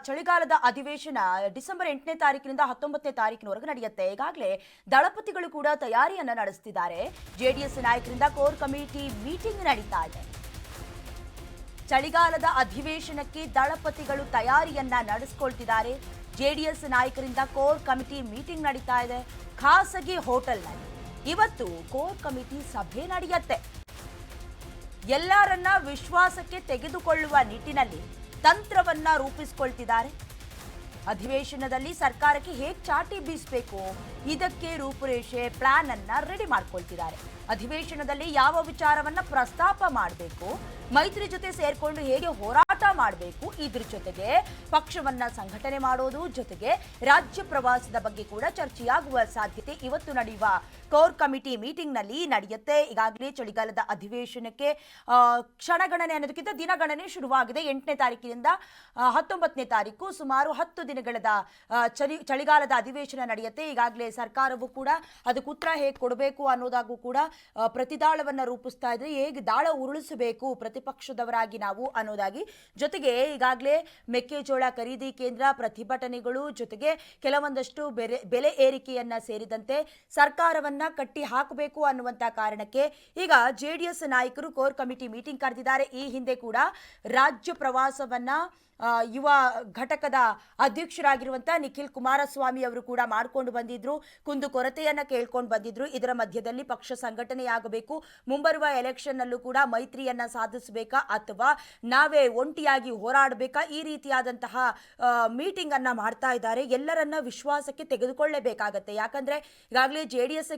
ಚಳಿಗಾಲದ ಅಧಿವೇಶನ ಡಿಸೆಂಬರ್ 8ನೇ ತಾರೀಕಿನಿಂದ 19ನೇ ತಾರೀಕಿನವರೆಗೂ ನಡೆಯುತ್ತೆ. ಈಗಾಗಲೇ ದಳಪತಿಗಳು ಕೂಡ ತಯಾರಿಯನ್ನ ನಡೆಸುತ್ತಿದ್ದಾರೆ. ಜೆಡಿಎಸ್ ನಾಯಕರಿಂದ ಕೋರ್ ಕಮಿಟಿ ಮೀಟಿಂಗ್ ನಡೀತಾ ಇದೆ. ಚಳಿಗಾಲದ ಅಧಿವೇಶನಕ್ಕೆ ದಳಪತಿಗಳು ತಯಾರಿಯನ್ನ ನಡೆಸಿಕೊಳ್ತಿದ್ದಾರೆ. ಜೆಡಿಎಸ್ ನಾಯಕರಿಂದ ಕೋರ್ ಕಮಿಟಿ ಮೀಟಿಂಗ್ ನಡೀತಾ ಇದೆ. ಖಾಸಗಿ ಹೋಟೆಲ್ನಲ್ಲಿ ಇವತ್ತು ಕೋರ್ ಕಮಿಟಿ ಸಭೆ ನಡೆಯುತ್ತೆ. ಎಲ್ಲರನ್ನ ವಿಶ್ವಾಸಕ್ಕೆ ತೆಗೆದುಕೊಳ್ಳುವ ನಿಟ್ಟಿನಲ್ಲಿ ತಂತ್ರವನ್ನ ರೂಪಿಸಿಕೊಳ್ತಿದ್ದಾರೆ. ಅಧಿವೇಶನದಲ್ಲಿ ಸರ್ಕಾರಕ್ಕೆ ಹೇಗೆ ಚಾಟಿ ಬೀಸಬೇಕು ಇದಕ್ಕೆ ರೂಪುರೇಷೆ ಪ್ಲಾನ್ ಅನ್ನ ರೆಡಿ ಮಾಡ್ಕೊಳ್ತಿದ್ದಾರೆ. ಅಧಿವೇಶನದಲ್ಲಿ ಯಾವ ವಿಚಾರವನ್ನ ಪ್ರಸ್ತಾಪ ಮಾಡಬೇಕು, ಮೈತ್ರಿ ಜೊತೆ ಸೇರ್ಕೊಂಡು ಹೇಗೆ ಹೋರಾಟ ಮಾಡಬೇಕು, ಇದ್ರ ಜೊತೆಗೆ ಪಕ್ಷವನ್ನ ಸಂಘಟನೆ ಮಾಡೋದು ಜೊತೆಗೆ ರಾಜ್ಯ ಪ್ರವಾಸದ ಬಗ್ಗೆ ಕೂಡ ಚರ್ಚೆಯಾಗುವ ಸಾಧ್ಯತೆ ಇವತ್ತು ನಡೆಯುವ ಕೋರ್ ಕಮಿಟಿ ಮೀಟಿಂಗ್ ನಲ್ಲಿ ನಡೆಯುತ್ತೆ. ಈಗಾಗಲೇ ಚಳಿಗಾಲದ ಅಧಿವೇಶನಕ್ಕೆ ಕ್ಷಣಗಣನೆ ಅನ್ನೋದಕ್ಕಿಂತ ದಿನಗಣನೆ ಶುರುವಾಗಿದೆ. 8ನೇ ತಾರೀಕಿನಿಂದ 19ನೇ ತಾರೀಕು ಸುಮಾರು 10 ದಿನಗಳದ ಚಳಿಗಾಲದ ಅಧಿವೇಶನ ನಡೆಯುತ್ತೆ. ಈಗಾಗಲೇ ಸರ್ಕಾರವು ಕೂಡ ಅದಕ್ಕೆ ಉತ್ತರ ಹೇಗೆ ಕೊಡಬೇಕು ಅನ್ನೋದಾಗೂ ಕೂಡ ಪ್ರತಿದಾಳವನ್ನ ರೂಪಿಸ್ತಾ ಇದ್ರೆ, ಹೇಗೆ ದಾಳ ಉರುಳಿಸಬೇಕು ಪ್ರತಿಪಕ್ಷದವರಾಗಿ ನಾವು ಅನ್ನೋದಾಗಿ. ಜೊತೆಗೆ ಈಗಾಗಲೇ ಮೆಕ್ಕೆಜೋಳ ಖರೀದಿ ಕೇಂದ್ರ ಪ್ರತಿಭಟನೆಗಳು ಜೊತೆಗೆ ಕೆಲವೊಂದಷ್ಟು ಬೆಲೆ ಏರಿಕೆಯನ್ನ ಸೇರಿದಂತೆ ಸರ್ಕಾರವನ್ನ ಕಟ್ಟಿ ಹಾಕಬೇಕು ಅನ್ನುವಂತ ಕಾರಣಕ್ಕೆ ಈಗ ಜೆಡಿಎಸ್ ನಾಯಕರು ಕೋರ್ ಕಮಿಟಿ ಮೀಟಿಂಗ್ ಕರೆದಿದ್ದಾರೆ. ಈ ಹಿಂದೆ ಕೂಡ ರಾಜ್ಯ ಪ್ರವಾಸವನ್ನ ಯುವ ಘಟಕದ ಅಧ್ಯಕ್ಷರಾಗಿರುವಂತಹ ನಿಖಿಲ್ ಕುಮಾರಸ್ವಾಮಿ ಅವರು ಕೂಡ ಮಾಡಿಕೊಂಡು ಬಂದಿದ್ರು. ಕುಂದು ಕೊರತೆಯನ್ನ ಕೇಳ್ಕೊಂಡು ಬಂದಿದ್ರು. ಇದರ ಮಧ್ಯದಲ್ಲಿ ಪಕ್ಷ ಸಂಘಟನೆಯಾಗಬೇಕು, ಮುಂಬರುವ ಎಲೆಕ್ಷನ್ ನಲ್ಲೂ ಕೂಡ ಮೈತ್ರಿಯನ್ನ ಸಾಧಿಸಬೇಕಾ ಅಥವಾ ನಾವೇ ಒಂಟಿಯಾಗಿ ಹೋರಾಡಬೇಕಾ, ಈ ರೀತಿಯಾದಂತಹ ಮೀಟಿಂಗ್ ಅನ್ನ ಮಾಡ್ತಾ ಇದ್ದಾರೆ. ಎಲ್ಲರನ್ನ ವಿಶ್ವಾಸಕ್ಕೆ ತೆಗೆದುಕೊಳ್ಳಲೇಬೇಕಾಗತ್ತೆ. ಯಾಕಂದ್ರೆ ಈಗಾಗಲೇ ಜೆಡಿಎಸ್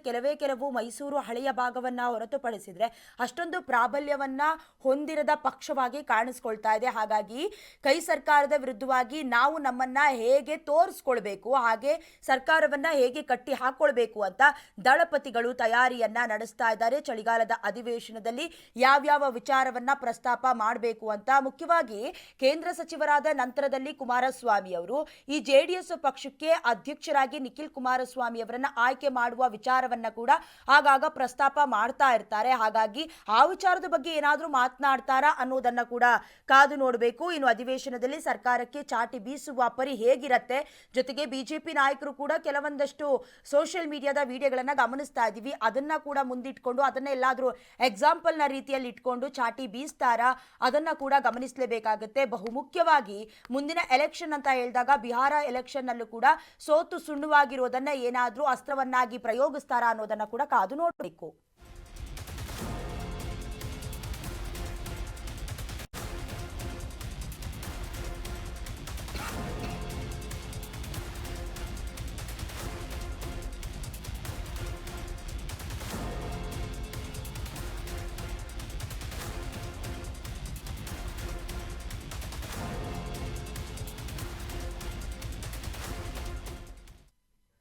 ಕೆಲವು ಮೈಸೂರು ಹಳೆಯ ಭಾಗವನ್ನ ಹೊರತುಪಡಿಸಿದ್ರೆ ಅಷ್ಟೊಂದು ಪ್ರಾಬಲ್ಯವನ್ನ ಹೊಂದಿರದ ಪಕ್ಷವಾಗಿ ಕಾಣಿಸ್ಕೊಳ್ತಾ ಇದೆ. ಹಾಗಾಗಿ ಕೈ ಸರ್ಕಾರದ ವಿರುದ್ಧವಾಗಿ ನಾವು ನಮ್ಮನ್ನ ಹೇಗೆ ತೋರಿಸ್ಕೊಳ್ಬೇಕು, ಹಾಗೆ ಸರ್ಕಾರವನ್ನ ಹೇಗೆ ಕಟ್ಟಿ ಹಾಕೊಳ್ಬೇಕು ಅಂತ ದಳಪತಿಗಳು ತಯಾರಿಯನ್ನ ನಡೆಸ್ತಾ ಇದ್ದಾರೆ. ಚಳಿಗಾಲದ ಅಧಿವೇಶನದಲ್ಲಿ ಯಾವ್ಯಾವ ವಿಚಾರವನ್ನ ಪ್ರಸ್ತಾಪ ಮಾಡಬೇಕು ಅಂತ ಮುಖ್ಯವಾಗಿ ಕೇಂದ್ರ ಸಚಿವರಾದ ನಂತರದಲ್ಲಿ ಕುಮಾರಸ್ವಾಮಿ ಅವರು ಈ ಜೆಡಿಎಸ್ ಪಕ್ಷಕ್ಕೆ ಅಧ್ಯಕ್ಷರಾಗಿ ನಿಖಿಲ್ ಕುಮಾರಸ್ವಾಮಿ ಅವರನ್ನ ಆಯ್ಕೆ ಮಾಡುವ ವಿಚಾರವನ್ನ ಕೂಡ ಆಗಾಗ ಪ್ರಸ್ತಾಪ ಮಾಡ್ತಾ ಇರ್ತಾರೆ. ಹಾಗಾಗಿ ಆ ವಿಚಾರದ ಬಗ್ಗೆ ಏನಾದರೂ ಮಾತನಾಡ್ತಾರಾ ಅನ್ನೋದನ್ನ ಕೂಡ ಕಾದು ನೋಡಬೇಕು. ಇನ್ನು ಅಧಿವೇಶನದಲ್ಲಿ ಸರ್ಕಾರಕ್ಕೆ ಚಾಟಿ ಬೀಸುವ ಪರಿ ಹೇಗಿರತ್ತೆ, ಜೊತೆಗೆ ಬಿಜೆಪಿ ನಾಯಕರು ಕೂಡ ಕೆಲವೊಂದಷ್ಟು ಸೋಷಿಯಲ್ ಮೀಡಿಯಾದ ವಿಡಿಯೋಗಳನ್ನ ಗಮನಿಸ್ತಾ ಇದ್ದೀವಿ. ಅದನ್ನ ಕೂಡ ಮುಂದಿಟ್ಕೊಂಡು ಅದನ್ನ ಎಲ್ಲಾದ್ರೂ ಎಕ್ಸಾಂಪಲ್ ನ ರೀತಿಯಲ್ಲಿ ಇಟ್ಕೊಂಡು ಚಾಟಿ ಬೀಸ್ತಾರಾ ಅದನ್ನ ಕೂಡ ಗಮನಿಸಲೇಬೇಕಾಗುತ್ತೆ. ಬಹುಮುಖ್ಯವಾಗಿ ಮುಂದಿನ ಎಲೆಕ್ಷನ್ ಅಂತ ಹೇಳಿದಾಗ ಬಿಹಾರ ಎಲೆಕ್ಷನ್ ನಲ್ಲೂ ಕೂಡ ಸೋತು ಸುಣ್ಣವಾಗಿರೋದನ್ನ ಏನಾದ್ರೂ ಅಸ್ತ್ರವನ್ನಾಗಿ ಪ್ರಯೋಗಿಸ್ತಾರಾ ಅನ್ನೋದನ್ನ ಕೂಡ ಕಾದು ನೋಡಬೇಕು.